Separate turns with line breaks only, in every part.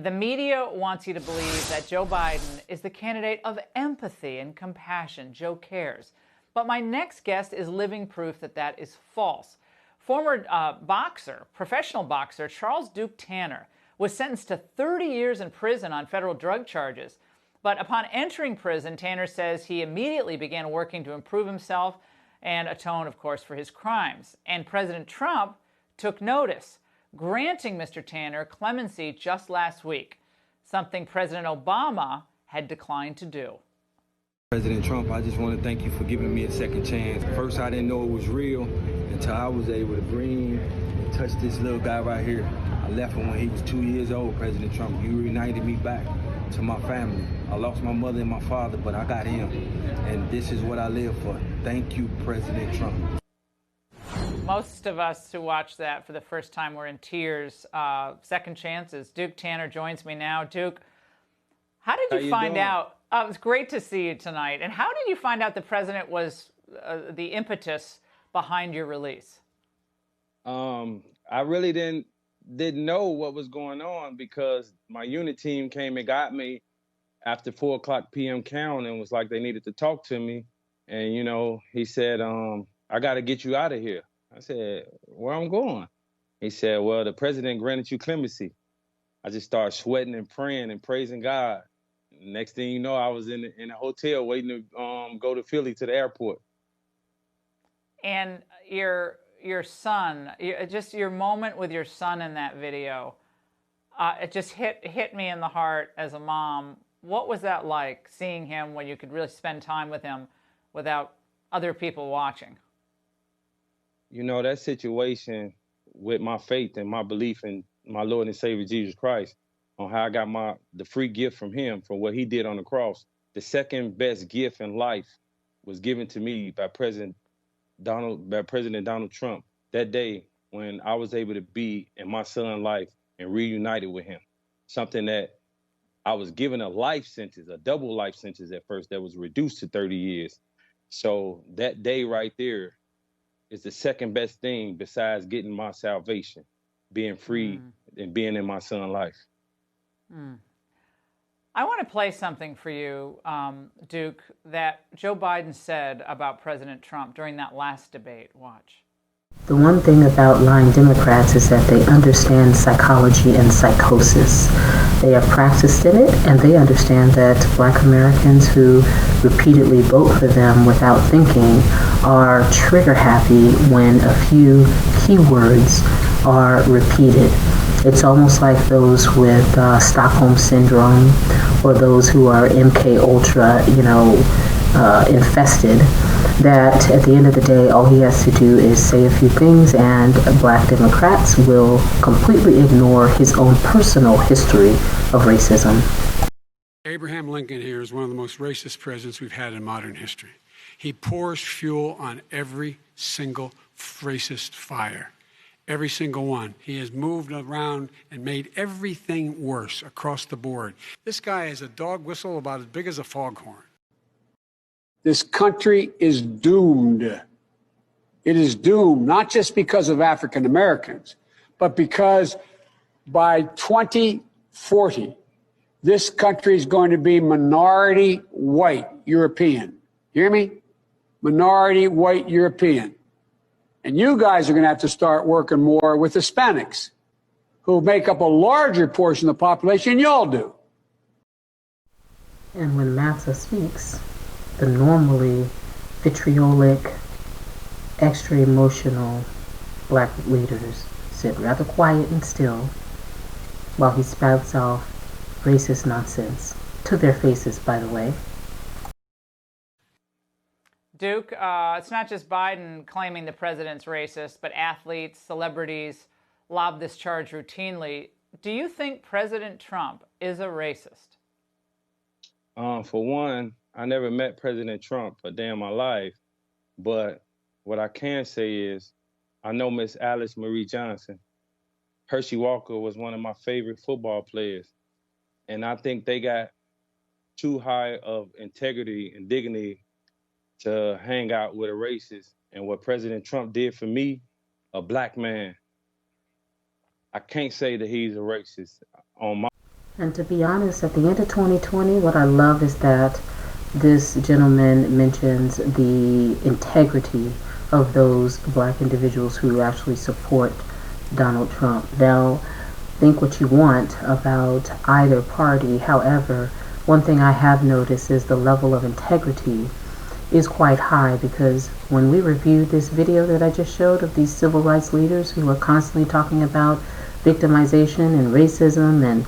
The media wants you to believe that Joe Biden is the candidate of empathy and compassion. Joe cares. But my next guest is living proof that that is false. Former professional boxer Charles Duke Tanner was sentenced to 30 years in prison on federal drug charges. But upon entering prison, Tanner says he immediately began working to improve himself and atone, of course, for his crimes. And President Trump took notice, granting Mr. Tanner clemency just last week, something President Obama had declined to do.
President Trump, I just want to thank you for giving me a second chance. First, I didn't know it was real until I was able to bring and touch this little guy right here. I left him when he was 2 years old, President Trump. You reunited me back to my family. I lost my mother and my father, but I got him. And this is what I live for. Thank you, President Trump.
Most of us who watched that for the first time were in tears. Second chances. Duke Tanner joins me now. Duke, how did you find out? It was great to see you tonight. And how did you find out the president was the impetus behind your release?
I really didn't know what was going on because my unit team came and got me after 4:00 p.m. count and was like they needed to talk to me. And, you know, he said, I got to get you out of here. I said, where I'm going? He said, well, the president granted you clemency. I just started sweating and praying and praising God. Next thing you know, I was in a hotel waiting to go to Philly to the airport.
And your son, just your moment with your son in that video, it just hit me in the heart as a mom. What was that like, seeing him when you could really spend time with him without other people watching?
You know, that situation with my faith and my belief in my Lord and Savior Jesus Christ, on how I got the free gift from him for what he did on the cross. The second best gift in life was given to me by President Donald Trump that day when I was able to be in my son's life and reunited with him. Something that I was given a life sentence, a double life sentence at first that was reduced to 30 years. So that day right there is the second best thing besides getting my salvation, being free and being in my son's life.
I want to play something for you, Duke, that Joe Biden said about President Trump during that last debate. Watch.
The one thing about lying Democrats is that they understand psychology and psychosis. They have practiced in it, and they understand that Black Americans who repeatedly vote for them without thinking are trigger happy when a few keywords are repeated. It's almost like those with Stockholm Syndrome or those who are MK Ultra, infested, that at the end of the day, all he has to do is say a few things and Black Democrats will completely ignore his own personal history of racism.
Abraham Lincoln here is one of the most racist presidents we've had in modern history. He pours fuel on every single racist fire. Every single one. He has moved around and made everything worse across the board. This guy has a dog whistle about as big as a foghorn.
This country is doomed. It is doomed, not just because of African Americans, but because by 2040, this country is going to be minority white European. Hear me? Minority white European. And you guys are going to have to start working more with Hispanics, who make up a larger portion of the population than y'all do.
And when Massa speaks, the normally vitriolic, extra emotional Black leaders sit rather quiet and still while he spouts off racist nonsense to their faces, by the way.
Duke, it's not just Biden claiming the president's racist, but athletes, celebrities lob this charge routinely. Do you think President Trump is a racist?
For one, I never met President Trump a day in my life, but what I can say is I know Miss Alice Marie Johnson. Hershey Walker was one of my favorite football players, and I think they got too high of integrity and dignity to hang out with a racist. And what President Trump did for me, a Black man, I can't say that he's a racist on my.
And to be honest, at the end of 2020, what I love is that this gentleman mentions the integrity of those black individuals who actually support Donald Trump. Now, think what you want about either party. However, one thing I have noticed is the level of integrity is quite high, because when we reviewed this video that I just showed of these civil rights leaders who are constantly talking about victimization and racism and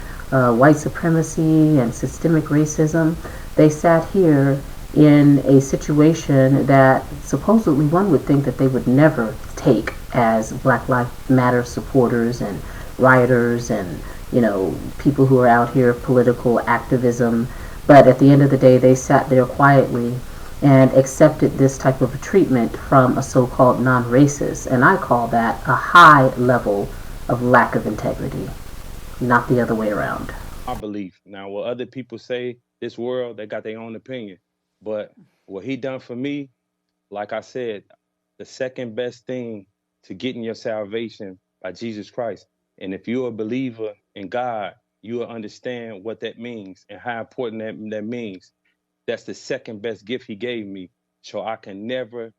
white supremacy and systemic racism, they sat here in a situation that supposedly one would think that they would never take as Black Lives Matter supporters and rioters and, you know, people who are out here political activism. But at the end of the day, they sat there quietly and accepted this type of treatment from a so-called non-racist. And I call that a high level of lack of integrity, not the other way around.
My belief. Now, what other people say, this world, they got their own opinion. But what he done for me, like I said, the second best thing to getting your salvation by Jesus Christ. And if you're a believer in God, you will understand what that means and how important that means. That's the second best gift he gave me. So I can never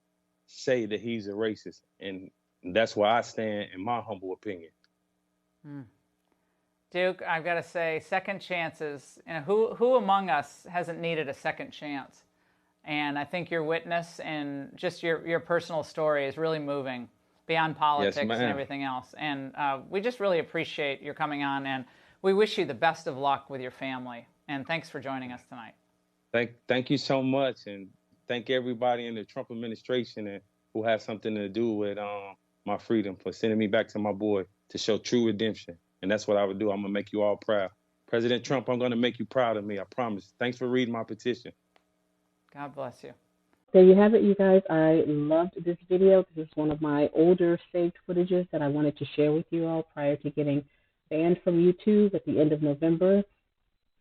say that he's a racist. And that's where I stand in my humble opinion.
Duke, I've got to say, second chances. You know, who among us hasn't needed a second chance? And I think your witness and just your personal story is really moving beyond politics and everything else. And we just really appreciate your coming on, and we wish you the best of luck with your family. And thanks for joining us tonight.
Thank you so much, and thank everybody in the Trump administration and who has something to do with my freedom for sending me back to my boy to show true redemption. And that's what I would do. I'm going to make you all proud. President Trump, I'm going to make you proud of me. I promise. Thanks for reading my petition.
God bless you.
There you have it, you guys. I loved this video. This is one of my older saved footages that I wanted to share with you all prior to getting banned from YouTube at the end of November.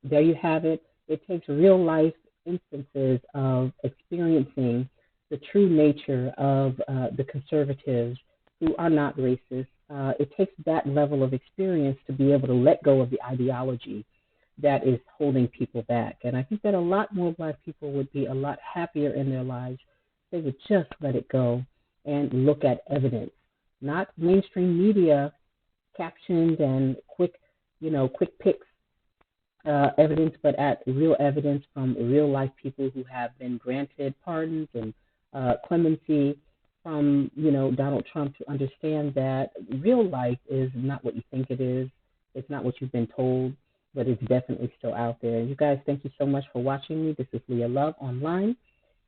There you have it. It takes real life instances of experiencing the true nature of the conservatives who are not racist. It takes that level of experience to be able to let go of the ideology that is holding people back. And I think that a lot more Black people would be a lot happier in their lives if they would just let it go and look at evidence, not mainstream media captioned and quick picks evidence, but at real evidence from real life people who have been granted pardons and clemency from, Donald Trump, to understand that real life is not what you think it is. It's not what you've been told, but it's definitely still out there. You guys, thank you so much for watching me. This is Leah Love online,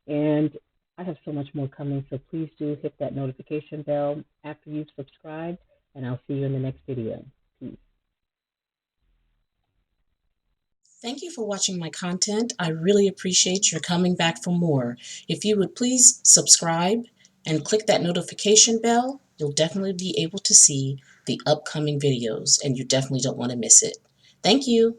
and I have so much more coming, so please do hit that notification bell after you've subscribed, and I'll see you in the next video. Peace.
Thank you for watching my content. I really appreciate your coming back for more. If you would please subscribe and click that notification bell, you'll definitely be able to see the upcoming videos, and you definitely don't want to miss it. Thank you.